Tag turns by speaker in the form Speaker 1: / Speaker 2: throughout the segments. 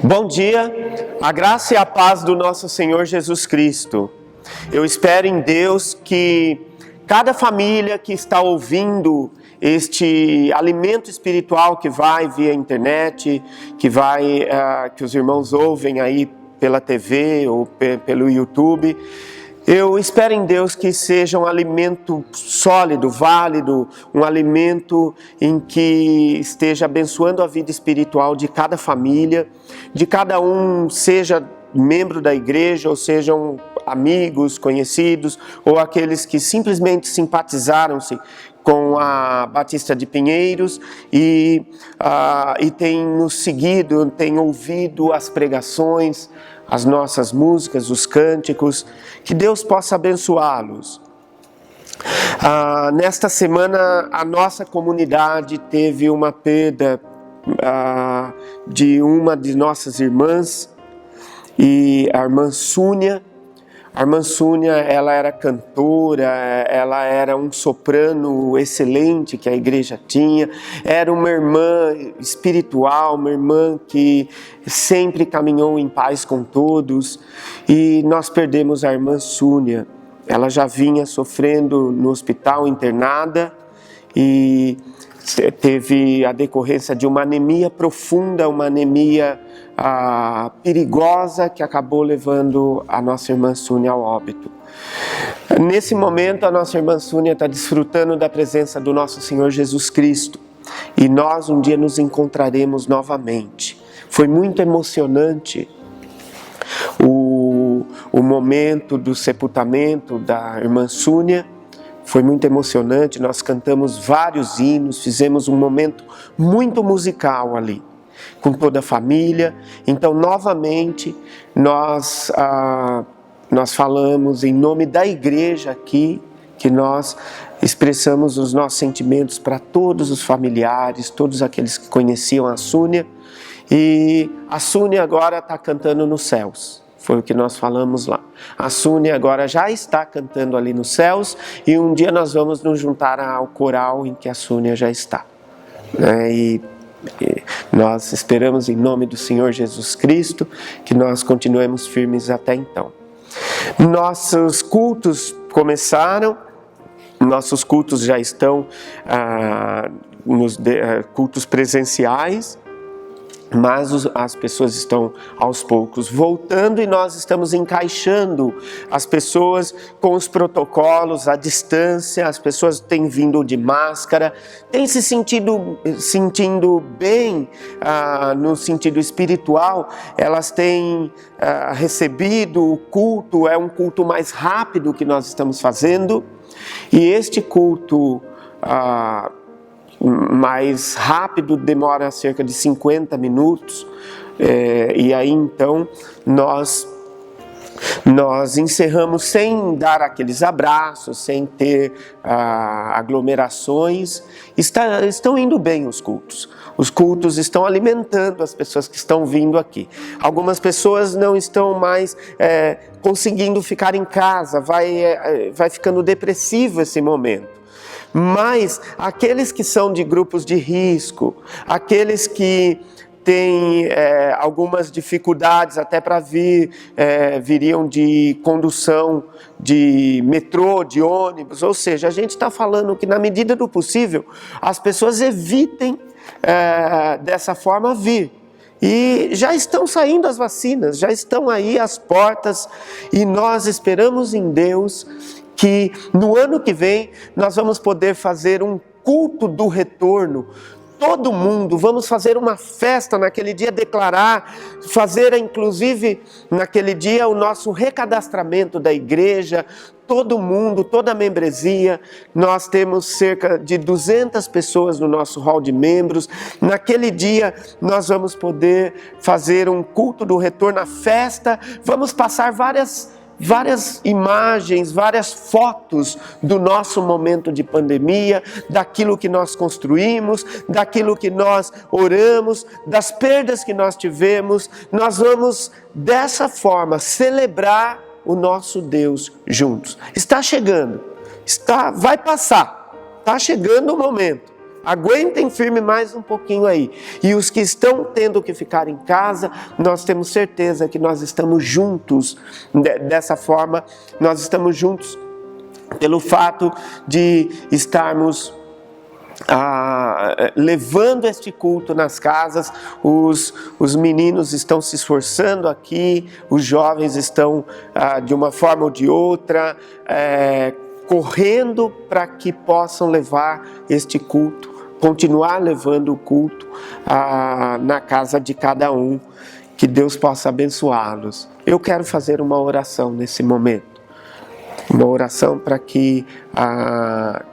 Speaker 1: Bom dia, a graça e a paz do nosso Senhor Jesus Cristo. Eu espero em Deus que cada família que está ouvindo este alimento espiritual que vai via internet, que os irmãos ouvem aí pela TV ou pelo YouTube, eu espero em Deus que seja um alimento sólido, válido, um alimento em que esteja abençoando a vida espiritual de cada família, de cada um, seja membro da igreja, ou sejam amigos, conhecidos, ou aqueles que simplesmente simpatizaram-se com a Batista de Pinheiros e têm nos seguido, têm ouvido as pregações, as nossas músicas, os cânticos, que Deus possa abençoá-los. Nesta semana, a nossa comunidade teve uma perda de uma de nossas irmãs, e a irmã Súnia. A irmã Súnia, ela era cantora, ela era um soprano excelente que a igreja tinha, era uma irmã espiritual, uma irmã que sempre caminhou em paz com todos, e nós perdemos a irmã Súnia. Ela já vinha sofrendo no hospital, internada, e teve a decorrência de uma anemia profunda, uma anemia perigosa, que acabou levando a nossa irmã Súnia ao óbito. Nesse momento, a nossa irmã Súnia está desfrutando da presença do nosso Senhor Jesus Cristo, e nós um dia nos encontraremos novamente. Foi muito emocionante o momento do sepultamento da irmã Súnia. Foi muito emocionante, nós cantamos vários hinos, fizemos um momento muito musical ali, com toda a família. Então, novamente, nós falamos em nome da igreja aqui, que nós expressamos os nossos sentimentos para todos os familiares, todos aqueles que conheciam a Súnia. E a Súnia agora está cantando nos céus. Foi o que nós falamos lá. A Súnia agora já está cantando ali nos céus, e um dia nós vamos nos juntar ao coral em que a Súnia já está. E nós esperamos em nome do Senhor Jesus Cristo que nós continuemos firmes até então. Nossos cultos começaram, nossos cultos já estão nos cultos presenciais, mas as pessoas estão aos poucos voltando, e nós estamos encaixando as pessoas com os protocolos, a distância. As pessoas têm vindo de máscara, têm se sentindo bem no sentido espiritual. Elas têm recebido o culto, é um culto mais rápido que nós estamos fazendo, e este culto mais rápido demora cerca de 50 minutos, e aí então nós encerramos sem dar aqueles abraços, sem ter aglomerações. Estão indo bem os cultos estão alimentando as pessoas que estão vindo aqui. Algumas pessoas não estão mais conseguindo ficar em casa, vai ficando depressivo esse momento. Mas aqueles que são de grupos de risco, aqueles que têm algumas dificuldades até para viriam de condução de metrô, de ônibus, ou seja, a gente está falando que na medida do possível as pessoas evitem dessa forma vir. E já estão saindo as vacinas, já estão aí as portas, e nós esperamos em Deus que no ano que vem nós vamos poder fazer um culto do retorno. Todo mundo, vamos fazer uma festa naquele dia, fazer inclusive naquele dia o nosso recadastramento da igreja, todo mundo, toda a membresia. Nós temos cerca de 200 pessoas no nosso hall de membros. Naquele dia nós vamos poder fazer um culto do retorno, a festa. Vamos passar várias imagens, várias fotos do nosso momento de pandemia, daquilo que nós construímos, daquilo que nós oramos, das perdas que nós tivemos. Nós vamos dessa forma celebrar o nosso Deus juntos. Está chegando, vai passar, está chegando o momento, Aguentem firme mais um pouquinho aí. E os que estão tendo que ficar em casa, nós temos certeza que nós estamos juntos. Dessa forma, nós estamos juntos pelo fato de estarmos levando este culto nas casas. Os meninos estão se esforçando aqui, os jovens estão de uma forma ou de outra correndo para que possam levar este culto, continuar levando o culto na casa de cada um. Que Deus possa abençoá-los. Eu quero fazer uma oração nesse momento. Uma oração para que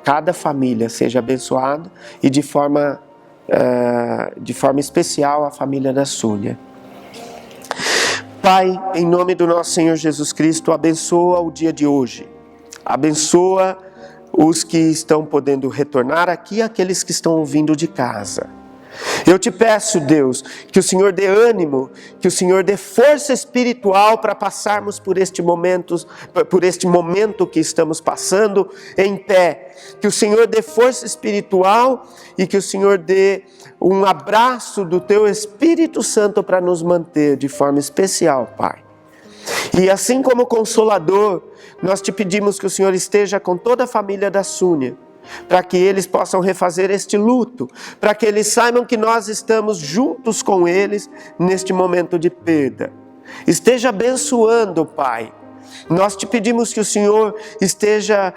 Speaker 1: cada família seja abençoada e de forma especial a família da Súnia. Pai, em nome do nosso Senhor Jesus Cristo, abençoa o dia de hoje. Abençoa os que estão podendo retornar aqui e aqueles que estão ouvindo de casa. Eu te peço, Deus, que o Senhor dê ânimo, que o Senhor dê força espiritual para passarmos por este momento que estamos passando em pé. Que o Senhor dê força espiritual e que o Senhor dê um abraço do Teu Espírito Santo para nos manter de forma especial, Pai. E assim como Consolador, nós te pedimos que o Senhor esteja com toda a família da Súnia, para que eles possam refazer este luto, para que eles saibam que nós estamos juntos com eles neste momento de perda. Esteja abençoando, Pai. Nós te pedimos que o Senhor esteja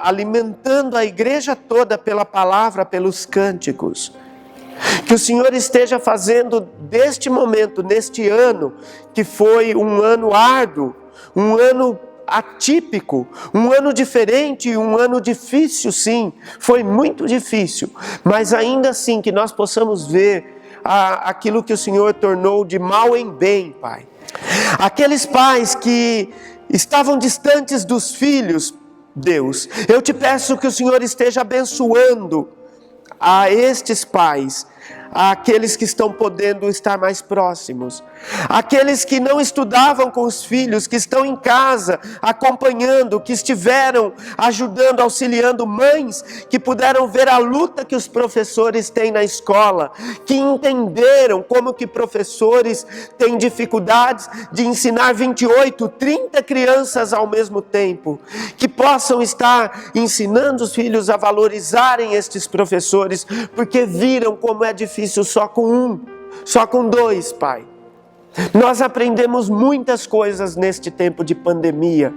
Speaker 1: alimentando a igreja toda pela palavra, pelos cânticos. Que o Senhor esteja fazendo deste momento, neste ano, que foi um ano árduo, um ano atípico, um ano diferente, um ano difícil, sim, foi muito difícil, mas ainda assim que nós possamos ver aquilo que o Senhor tornou de mal em bem, Pai. Aqueles pais que estavam distantes dos filhos, Deus, eu te peço que o Senhor esteja abençoando a estes pais, àqueles que estão podendo estar mais próximos, aqueles que não estudavam com os filhos, que estão em casa acompanhando, que estiveram ajudando, auxiliando mães, que puderam ver a luta que os professores têm na escola, que entenderam como que professores têm dificuldades de ensinar 28, 30 crianças ao mesmo tempo, que possam estar ensinando os filhos a valorizarem estes professores, porque viram como é difícil só com um, só com dois, Pai. Nós aprendemos muitas coisas neste tempo de pandemia.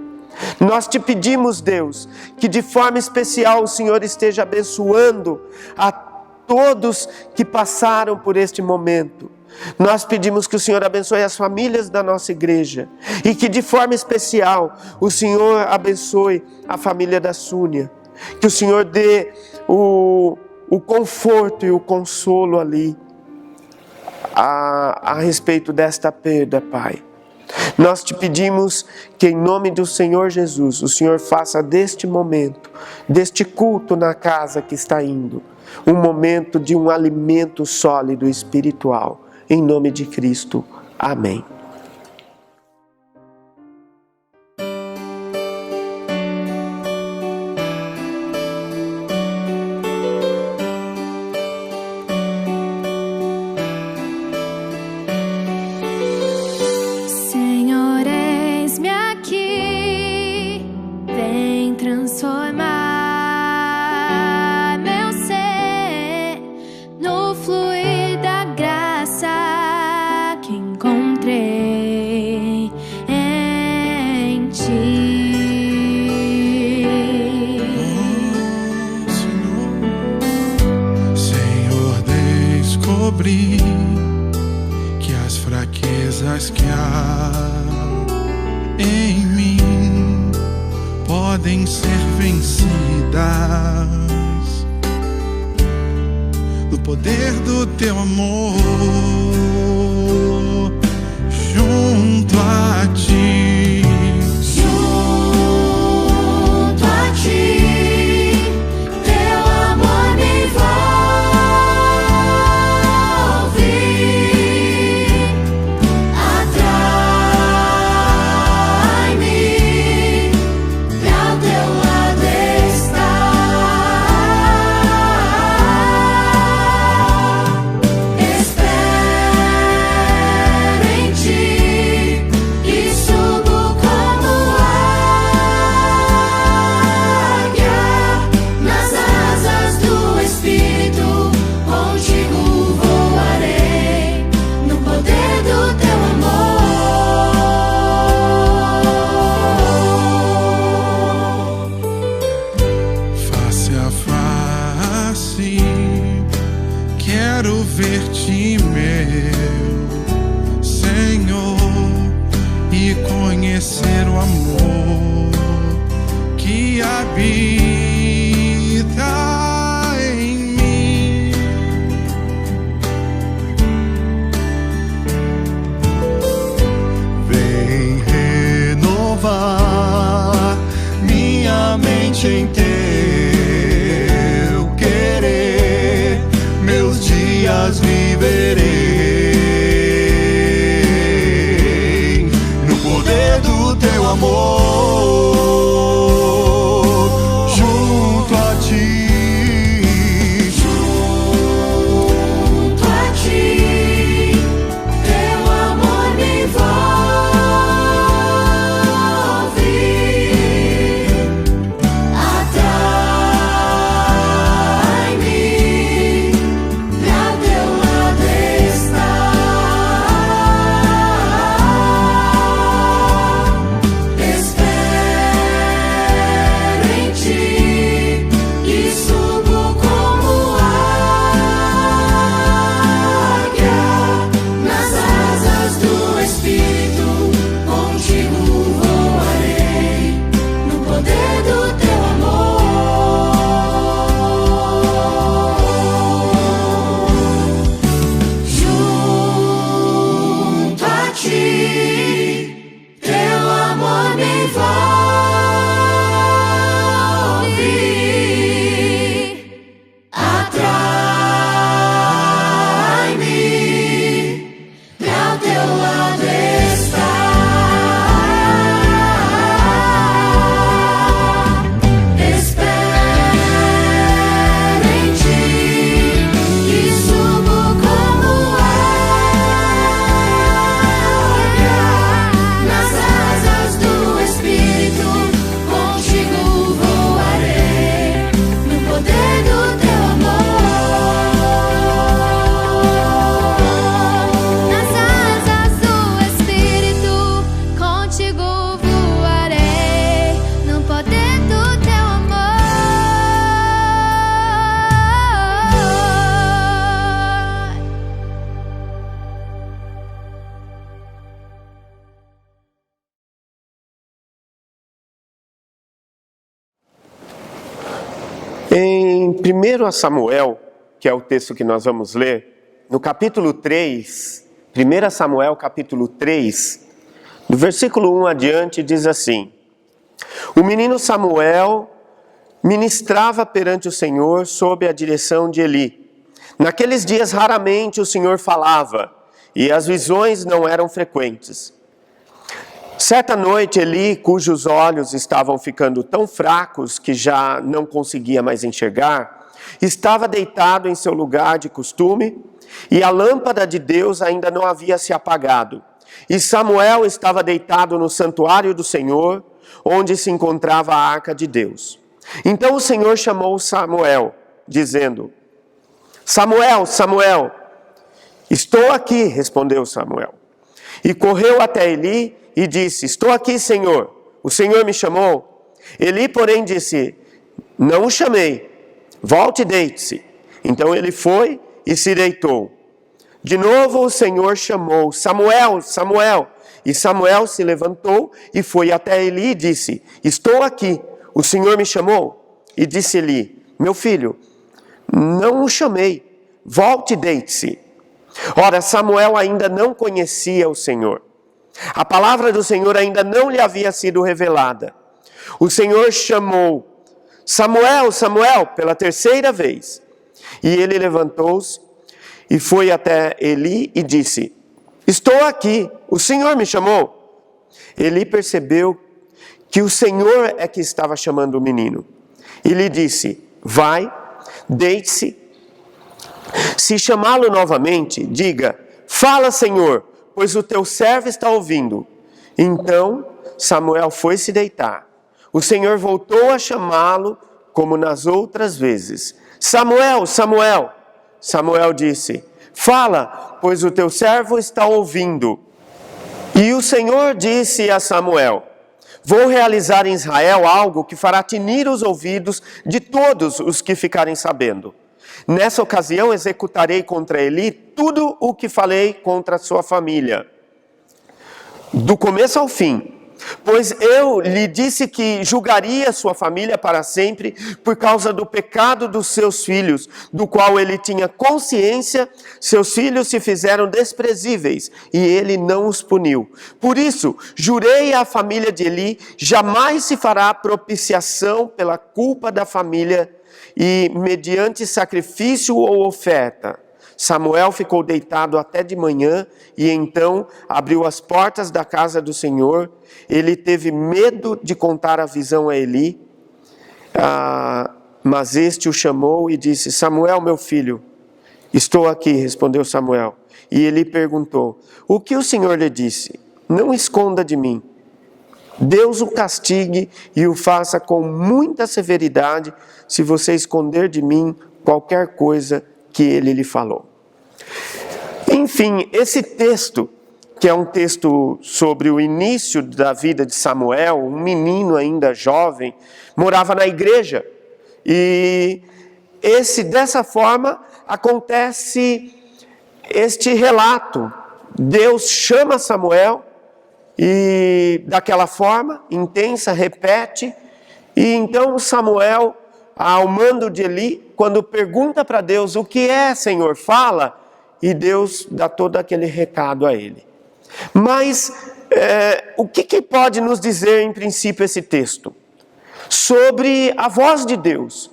Speaker 1: Nós te pedimos, Deus, que de forma especial o Senhor esteja abençoando a todos que passaram por este momento. Nós pedimos que o Senhor abençoe as famílias da nossa igreja e que de forma especial o Senhor abençoe a família da Súnia. Que o Senhor dê o conforto e o consolo ali a respeito desta perda, Pai. Nós te pedimos que em nome do Senhor Jesus, o Senhor faça deste momento, deste culto na casa que está indo, um momento de um alimento sólido espiritual. Em nome de Cristo. Amém.
Speaker 2: Que as fraquezas que há em mim podem ser vencidas no poder do teu amor junto a ti. em teu querer, meus dias viverei no poder do teu amor, junto a ti.
Speaker 1: Em 1 Samuel, que é o texto que nós vamos ler, no capítulo 3, 1 Samuel capítulo 3, do versículo 1 adiante, diz assim: O menino Samuel ministrava perante o Senhor sob a direção de Eli. Naqueles dias raramente o Senhor falava, e as visões não eram frequentes. Certa noite, Eli, cujos olhos estavam ficando tão fracos que já não conseguia mais enxergar, estava deitado em seu lugar de costume, e a lâmpada de Deus ainda não havia se apagado. E Samuel estava deitado no santuário do Senhor, onde se encontrava a arca de Deus. Então o Senhor chamou Samuel, dizendo: Samuel, Samuel. Estou aqui, respondeu Samuel. E correu até Eli e disse: Estou aqui, Senhor. O Senhor me chamou? Eli, porém, disse: Não o chamei. Volte e deite-se. Então ele foi e se deitou. De novo o Senhor chamou: Samuel, Samuel. E Samuel se levantou e foi até Eli e disse: Estou aqui. O Senhor me chamou? E disse Eli: Meu filho, não o chamei. Volte e deite-se. Ora, Samuel ainda não conhecia o Senhor. A palavra do Senhor ainda não lhe havia sido revelada. O Senhor chamou: Samuel, Samuel, pela terceira vez. E ele levantou-se e foi até Eli e disse: Estou aqui, o Senhor me chamou. Eli percebeu que o Senhor é que estava chamando o menino. E lhe disse: Vai, deite-se. Se chamá-lo novamente, diga: Fala, Senhor, pois o teu servo está ouvindo. Então Samuel foi se deitar. O Senhor voltou a chamá-lo como nas outras vezes: Samuel, Samuel. Samuel disse: Fala, pois o teu servo está ouvindo. E o Senhor disse a Samuel: Vou realizar em Israel algo que fará tinir os ouvidos de todos os que ficarem sabendo. Nessa ocasião executarei contra Eli tudo o que falei contra a sua família, do começo ao fim, Pois eu lhe disse que julgaria sua família para sempre por causa do pecado dos seus filhos, do qual ele tinha consciência. Seus filhos se fizeram desprezíveis e ele não os puniu. Por isso, jurei à família de Eli, jamais se fará propiciação pela culpa da família e mediante sacrifício ou oferta. Samuel ficou deitado até de manhã e então abriu as portas da casa do Senhor. Ele teve medo de contar a visão a Eli, mas este o chamou e disse: Samuel, meu filho. Estou aqui, respondeu Samuel. E Eli perguntou: o que o Senhor lhe disse? Não esconda de mim. Deus o castigue e o faça com muita severidade se você esconder de mim qualquer coisa que ele lhe falou. Enfim, esse texto, que é um texto sobre o início da vida de Samuel, um menino ainda jovem, morava na igreja. E dessa forma acontece este relato. Deus chama Samuel e daquela forma intensa repete. E então Samuel, ao mando de Eli, quando pergunta para Deus: o que é, Senhor? Fala. E Deus dá todo aquele recado a ele. Mas o que pode nos dizer em princípio esse texto? Sobre a voz de Deus,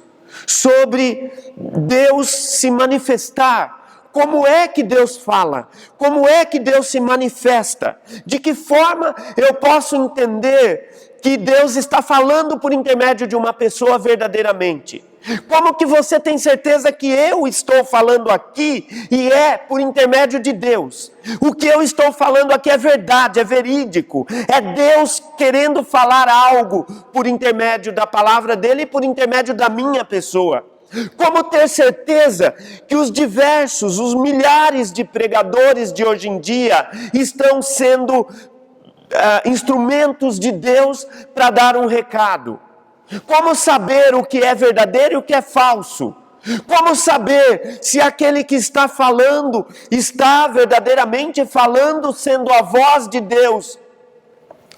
Speaker 1: sobre Deus se manifestar. Como é que Deus fala? Como é que Deus se manifesta? De que forma eu posso entender que Deus está falando por intermédio de uma pessoa verdadeiramente? Como que você tem certeza que eu estou falando aqui e é por intermédio de Deus? O que eu estou falando aqui é verdade, é verídico. É Deus querendo falar algo por intermédio da palavra dele e por intermédio da minha pessoa. Como ter certeza que os milhares de pregadores de hoje em dia estão sendo instrumentos de Deus para dar um recado? Como saber o que é verdadeiro e o que é falso? Como saber se aquele que está falando está verdadeiramente falando, sendo a voz de Deus?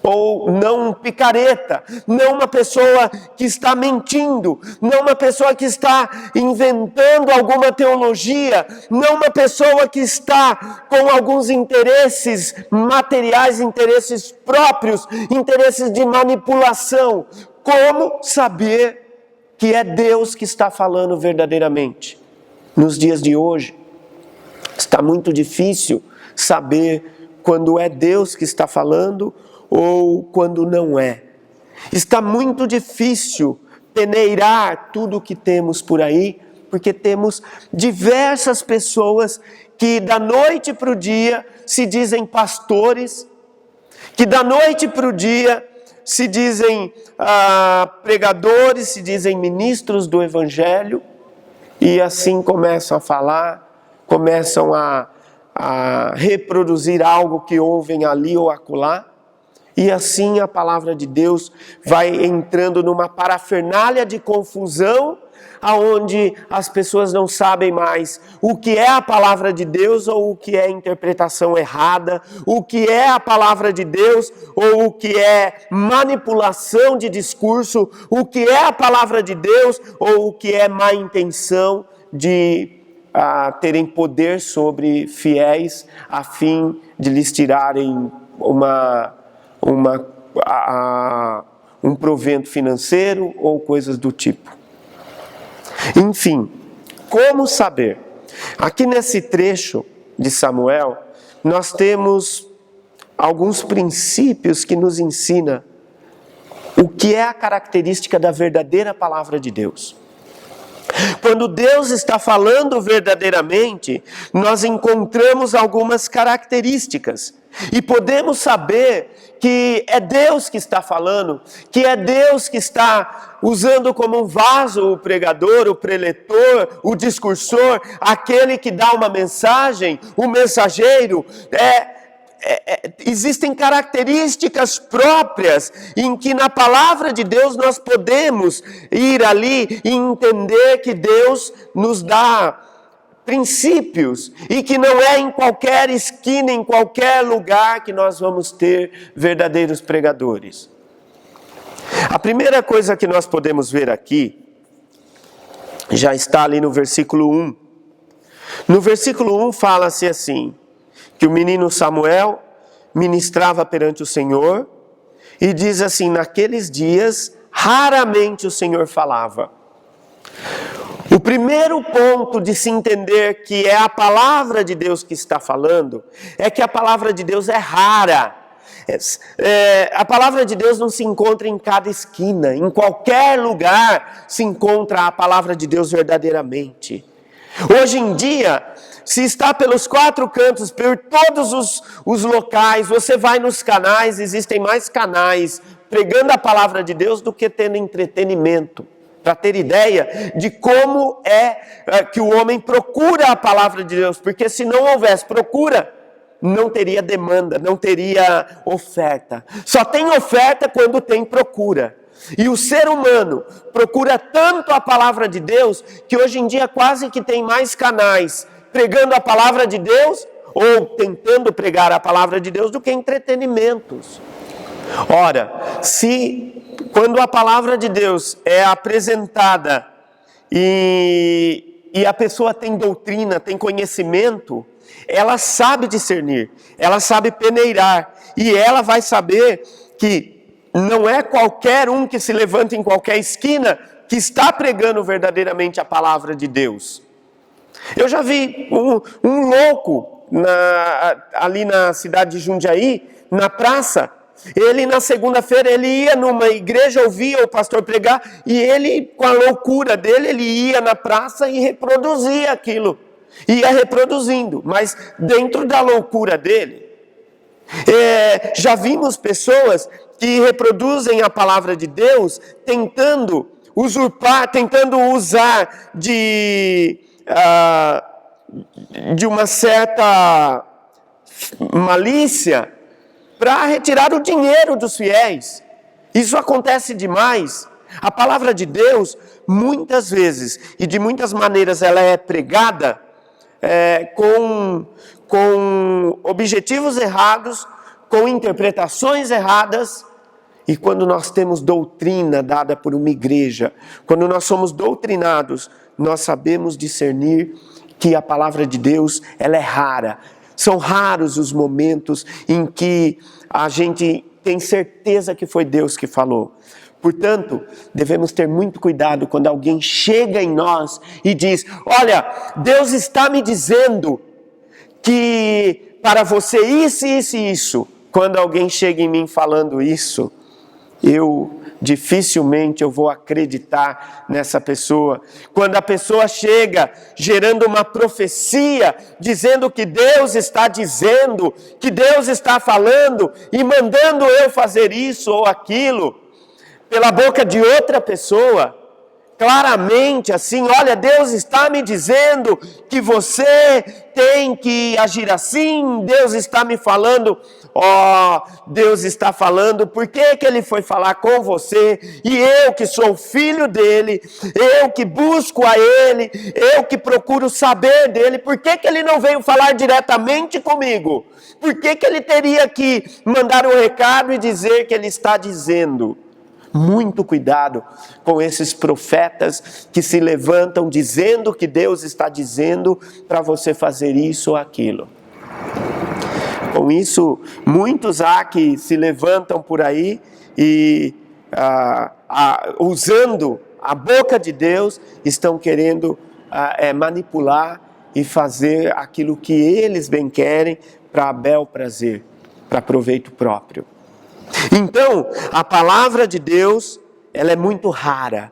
Speaker 1: Ou não um picareta, não uma pessoa que está mentindo, não uma pessoa que está inventando alguma teologia, não uma pessoa que está com alguns interesses materiais, interesses próprios, interesses de manipulação. Como saber que é Deus que está falando verdadeiramente? Nos dias de hoje, está muito difícil saber quando é Deus que está falando ou quando não é. Está muito difícil peneirar tudo o que temos por aí, porque temos diversas pessoas que da noite para o dia se dizem pastores, que da noite para o dia se dizem pregadores, se dizem ministros do Evangelho, e assim começam a falar, começam a reproduzir algo que ouvem ali ou acolá, e assim a palavra de Deus vai entrando numa parafernália de confusão, aonde as pessoas não sabem mais o que é a palavra de Deus ou o que é interpretação errada, o que é a palavra de Deus ou o que é manipulação de discurso, o que é a palavra de Deus ou o que é má intenção de terem poder sobre fiéis a fim de lhes tirarem um provento financeiro ou coisas do tipo. Enfim, como saber? Aqui nesse trecho de Samuel, nós temos alguns princípios que nos ensinam o que é a característica da verdadeira palavra de Deus. Quando Deus está falando verdadeiramente, nós encontramos algumas características. E podemos saber que é Deus que está falando, que é Deus que está usando como um vaso o pregador, o preletor, o discursor, aquele que dá uma mensagem, o mensageiro. Existem características próprias em que na palavra de Deus nós podemos ir ali e entender que Deus nos dá princípios e que não é em qualquer esquina, em qualquer lugar que nós vamos ter verdadeiros pregadores. A primeira coisa que nós podemos ver aqui, já está ali no versículo 1. No versículo 1 fala-se assim, que o menino Samuel ministrava perante o Senhor, e diz assim, naqueles dias, raramente o Senhor falava. O primeiro ponto de se entender que é a palavra de Deus que está falando, é que a palavra de Deus é rara. A palavra de Deus não se encontra em cada esquina, em qualquer lugar se encontra a palavra de Deus verdadeiramente. Hoje em dia, se está pelos 4 cantos, por todos os locais, você vai nos canais, existem mais canais pregando a palavra de Deus do que tendo entretenimento. Para ter ideia de como é que o homem procura a palavra de Deus, porque se não houvesse procura, não teria demanda, não teria oferta. Só tem oferta quando tem procura. E o ser humano procura tanto a palavra de Deus, que hoje em dia quase que tem mais canais pregando a palavra de Deus, ou tentando pregar a palavra de Deus, do que entretenimentos. Ora, quando a palavra de Deus é apresentada e a pessoa tem doutrina, tem conhecimento, ela sabe discernir, ela sabe peneirar, e ela vai saber que não é qualquer um que se levanta em qualquer esquina que está pregando verdadeiramente a palavra de Deus. Eu já vi um louco ali na cidade de Jundiaí, na praça. Ele na segunda-feira ele ia numa igreja, ouvia o pastor pregar, e ele, com a loucura dele, ele ia na praça e reproduzia aquilo. Ia reproduzindo, mas dentro da loucura dele. Já vimos pessoas que reproduzem a palavra de Deus tentando usurpar, tentando usar de uma certa malícia para retirar o dinheiro dos fiéis. Isso acontece demais. A palavra de Deus, muitas vezes e de muitas maneiras, ela é pregada com objetivos errados, com interpretações erradas. E quando nós temos doutrina dada por uma igreja, quando nós somos doutrinados, nós sabemos discernir que a palavra de Deus, ela é rara. São raros os momentos em que a gente tem certeza que foi Deus que falou. Portanto, devemos ter muito cuidado quando alguém chega em nós e diz, olha, Deus está me dizendo que para você isso, isso e isso. Quando alguém chega em mim falando isso, dificilmente eu vou acreditar nessa pessoa. Quando a pessoa chega gerando uma profecia, dizendo que Deus está dizendo, que Deus está falando e mandando eu fazer isso ou aquilo, pela boca de outra pessoa, claramente assim, olha, Deus está me dizendo que você tem que agir assim, Deus está me falando, Deus está falando, por que Ele foi falar com você, e eu que sou filho dele, eu que busco a Ele, eu que procuro saber dele, por que Ele não veio falar diretamente comigo? Por que Ele teria que mandar um recado e dizer que Ele está dizendo? Muito cuidado com esses profetas que se levantam dizendo que Deus está dizendo para você fazer isso ou aquilo. Com isso, muitos há que se levantam por aí e usando a boca de Deus, estão querendo manipular e fazer aquilo que eles bem querem para bel prazer, para proveito próprio. Então, a palavra de Deus, ela é muito rara.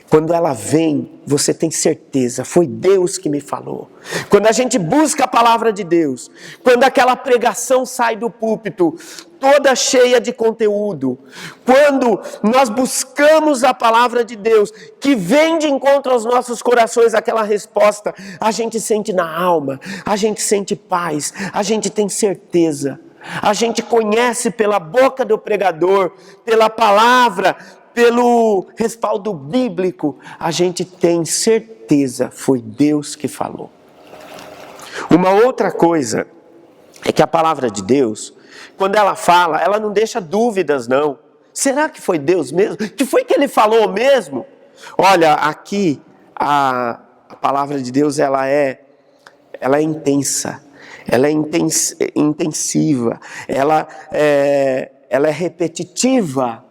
Speaker 1: Quando ela vem, você tem certeza, foi Deus que me falou. Quando a gente busca a palavra de Deus, quando aquela pregação sai do púlpito, toda cheia de conteúdo, quando nós buscamos a palavra de Deus, que vem de encontro aos nossos corações aquela resposta, a gente sente na alma, a gente sente paz, a gente tem certeza. A gente conhece pela boca do pregador, pela palavra, pelo respaldo bíblico, a gente tem certeza, foi Deus que falou. Uma outra coisa é que a palavra de Deus, quando ela fala, ela não deixa dúvidas, não. Será que foi Deus mesmo? Que foi que ele falou mesmo? Olha, aqui a palavra de Deus ela é intensa, ela é intensiva, ela é repetitiva.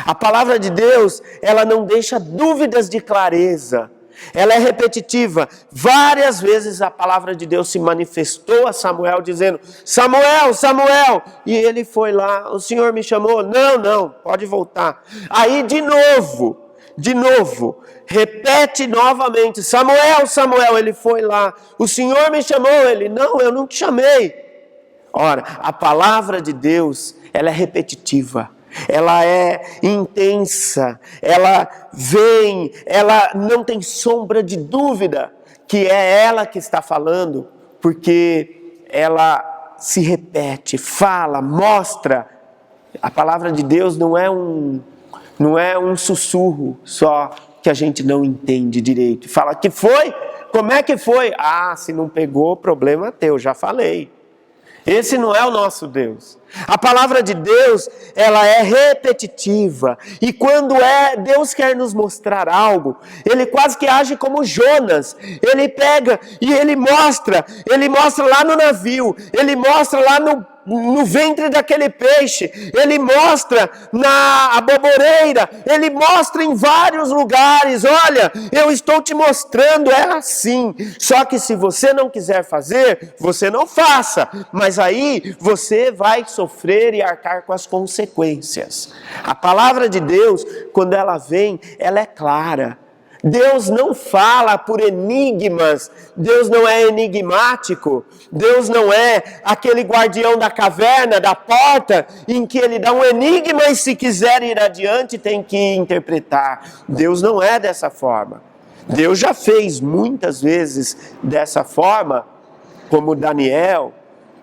Speaker 1: A palavra de Deus, ela não deixa dúvidas de clareza. Ela é repetitiva. Várias vezes a palavra de Deus se manifestou a Samuel dizendo: Samuel, Samuel! E ele foi lá, o Senhor me chamou? Não, pode voltar. Aí de novo, repete novamente: Samuel, Samuel! Ele foi lá, o Senhor me chamou? Ele: não, eu não te chamei. Ora, a palavra de Deus, ela é repetitiva. Ela é intensa, ela vem, ela não tem sombra de dúvida que é ela que está falando, porque ela se repete, fala, mostra. A palavra de Deus não é um sussurro só que a gente não entende direito. Fala: que foi? Como é que foi? Ah, se não pegou, problema teu, já falei. Esse não é o nosso Deus. A palavra de Deus, ela é repetitiva. E quando Deus quer nos mostrar algo, Ele quase que age como Jonas. Ele pega e Ele mostra lá no navio, Ele mostra lá no ventre daquele peixe, Ele mostra na aboboreira, Ele mostra em vários lugares. Olha, eu estou te mostrando, é assim. Só que se você não quiser fazer, você não faça. Mas aí você vai sofrer e arcar com as consequências. A palavra de Deus, quando ela vem, ela é clara. Deus não fala por enigmas, Deus não é enigmático, Deus não é aquele guardião da caverna, da porta, em que ele dá um enigma e se quiser ir adiante tem que interpretar. Deus não é dessa forma. Deus já fez muitas vezes dessa forma, como Daniel,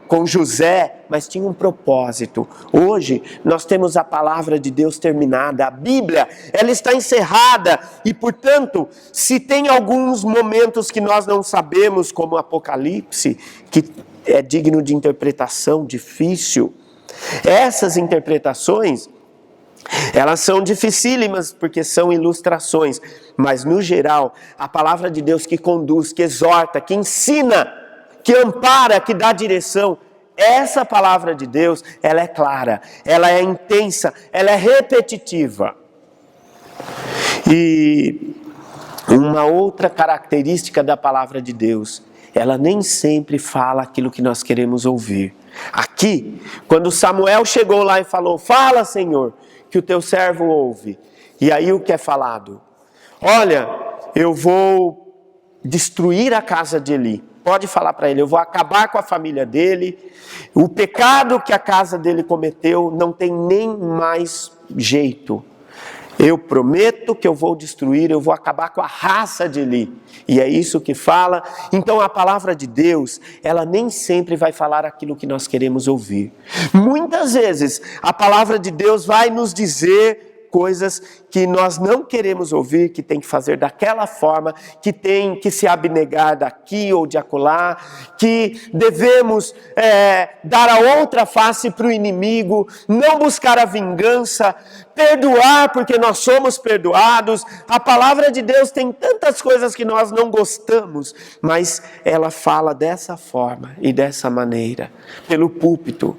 Speaker 1: com José, mas tinha um propósito. Hoje nós temos a palavra de Deus terminada, a Bíblia, ela está encerrada e, portanto, se tem alguns momentos que nós não sabemos, como o Apocalipse, que é digno de interpretação, difícil, essas interpretações, elas são dificílimas porque são ilustrações, mas no geral, a palavra de Deus que conduz, que exorta, que ensina, que ampara, que dá direção, essa palavra de Deus, ela é clara, ela é intensa, ela é repetitiva. E uma outra característica da palavra de Deus, ela nem sempre fala aquilo que nós queremos ouvir. Aqui, quando Samuel chegou lá e falou: fala, Senhor, que o teu servo ouve. E aí o que é falado? Olha, eu vou destruir a casa de Eli. Pode falar para ele, eu vou acabar com a família dele. O pecado que a casa dele cometeu não tem nem mais jeito. Eu prometo que eu vou destruir, eu vou acabar com a raça de Eli. E é isso que fala. Então a palavra de Deus, ela nem sempre vai falar aquilo que nós queremos ouvir. Muitas vezes a palavra de Deus vai nos dizer coisas que nós não queremos ouvir, que tem que fazer daquela forma, que tem que se abnegar daqui ou de acolá, que devemos dar a outra face para o inimigo, não buscar a vingança, perdoar porque nós somos perdoados. A palavra de Deus tem tantas coisas que nós não gostamos, mas ela fala dessa forma e dessa maneira, pelo púlpito,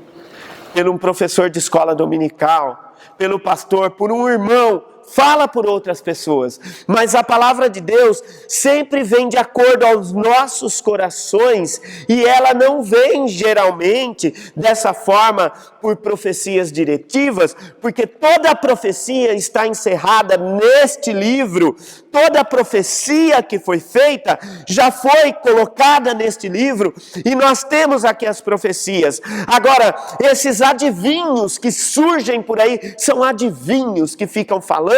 Speaker 1: pelo um professor de escola dominical, pelo pastor, por um irmão, fala por outras pessoas, mas a palavra de Deus sempre vem de acordo aos nossos corações, e ela não vem geralmente dessa forma por profecias diretivas, porque toda a profecia está encerrada neste livro, toda a profecia que foi feita já foi colocada neste livro, e nós temos aqui as profecias. Agora, esses adivinhos que surgem por aí, são adivinhos que ficam falando,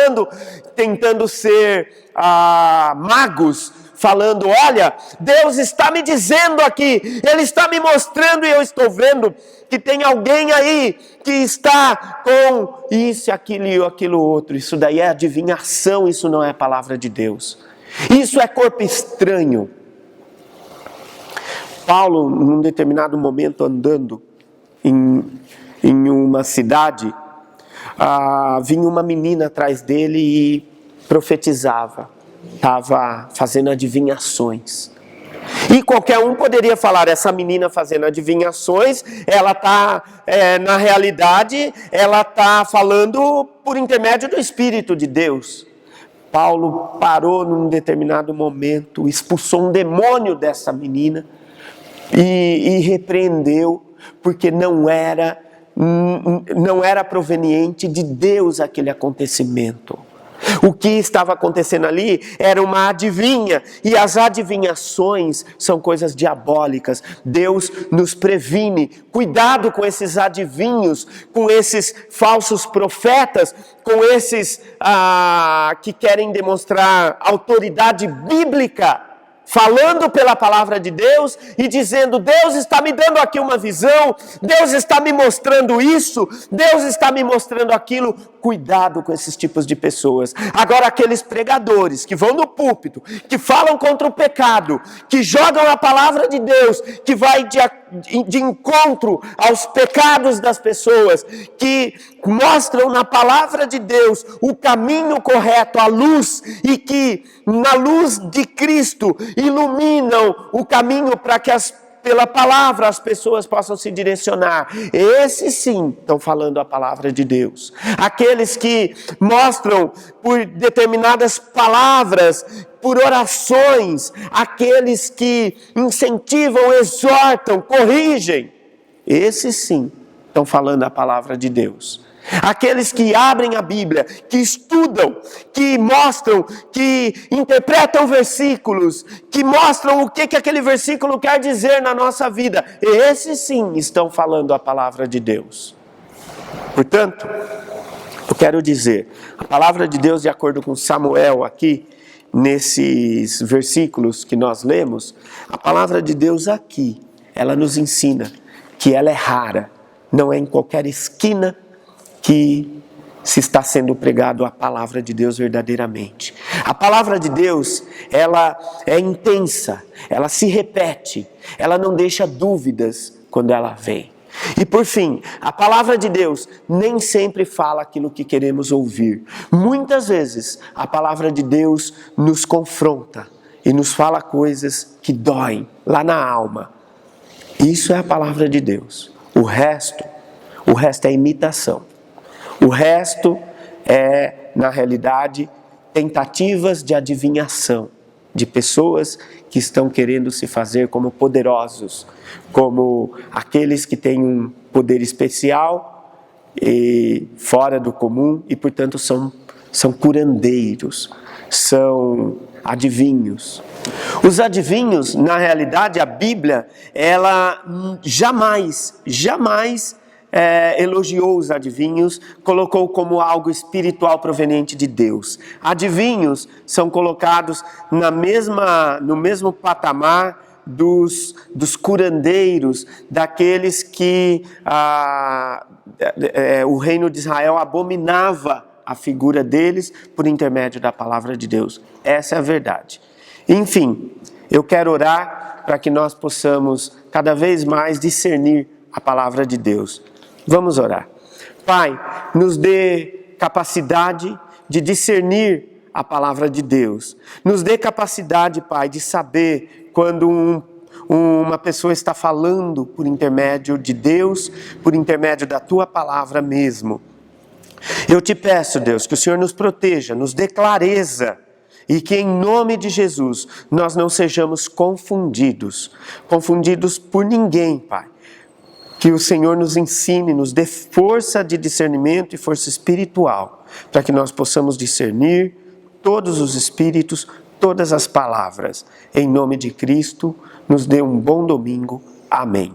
Speaker 1: tentando ser magos, falando: olha, Deus está me dizendo aqui, Ele está me mostrando e eu estou vendo que tem alguém aí que está com isso, aquilo e aquilo outro. Isso daí é adivinhação, isso não é a palavra de Deus. Isso é corpo estranho. Paulo, num determinado momento, andando em uma cidade, vinha uma menina atrás dele e profetizava, estava fazendo adivinhações. E qualquer um poderia falar, essa menina fazendo adivinhações, ela está, na realidade, ela está falando por intermédio do Espírito de Deus. Paulo parou num determinado momento, expulsou um demônio dessa menina e repreendeu, porque não era proveniente de Deus aquele acontecimento. O que estava acontecendo ali era uma adivinha, e as adivinhações são coisas diabólicas. Deus nos previne, cuidado com esses adivinhos, com esses falsos profetas, com esses que querem demonstrar autoridade bíblica, falando pela palavra de Deus e dizendo, Deus está me dando aqui uma visão, Deus está me mostrando isso, Deus está me mostrando aquilo. Cuidado com esses tipos de pessoas. Agora, aqueles pregadores que vão no púlpito, que falam contra o pecado, que jogam a palavra de Deus, que vai de encontro aos pecados das pessoas, que mostram na palavra de Deus o caminho correto, a luz, e que na luz de Cristo iluminam o caminho para que pela palavra as pessoas possam se direcionar. Esses sim estão falando a palavra de Deus. Aqueles que mostram por determinadas palavras, por orações, aqueles que incentivam, exortam, corrigem, esses sim estão falando a palavra de Deus. Aqueles que abrem a Bíblia, que estudam, que mostram, que interpretam versículos, que mostram o que aquele versículo quer dizer na nossa vida, esses sim estão falando a palavra de Deus. Portanto, eu quero dizer, a palavra de Deus, de acordo com Samuel aqui, nesses versículos que nós lemos, a palavra de Deus aqui, ela nos ensina que ela é rara, não é em qualquer esquina que se está sendo pregado a palavra de Deus verdadeiramente. A palavra de Deus, ela é intensa, ela se repete, ela não deixa dúvidas quando ela vem. E por fim, a palavra de Deus nem sempre fala aquilo que queremos ouvir. Muitas vezes a palavra de Deus nos confronta e nos fala coisas que doem lá na alma. Isso é a palavra de Deus. O resto é imitação. O resto é, na realidade, tentativas de adivinhação de pessoas que estão querendo se fazer como poderosos, como aqueles que têm um poder especial e fora do comum e, portanto, são curandeiros, são adivinhos. Os adivinhos, na realidade, a Bíblia, ela jamais elogiou os adivinhos, colocou como algo espiritual proveniente de Deus. Adivinhos são colocados no mesmo patamar dos curandeiros, daqueles que o reino de Israel abominava a figura deles por intermédio da palavra de Deus. Essa é a verdade. Enfim, eu quero orar para que nós possamos cada vez mais discernir a palavra de Deus. Vamos orar. Pai, nos dê capacidade de discernir a palavra de Deus. Nos dê capacidade, Pai, de saber quando uma pessoa está falando por intermédio de Deus, por intermédio da Tua palavra mesmo. Eu te peço, Deus, que o Senhor nos proteja, nos dê clareza, e que em nome de Jesus nós não sejamos confundidos por ninguém, Pai. Que o Senhor nos ensine, nos dê força de discernimento e força espiritual, para que nós possamos discernir todos os espíritos, todas as palavras. Em nome de Cristo, nos dê um bom domingo. Amém.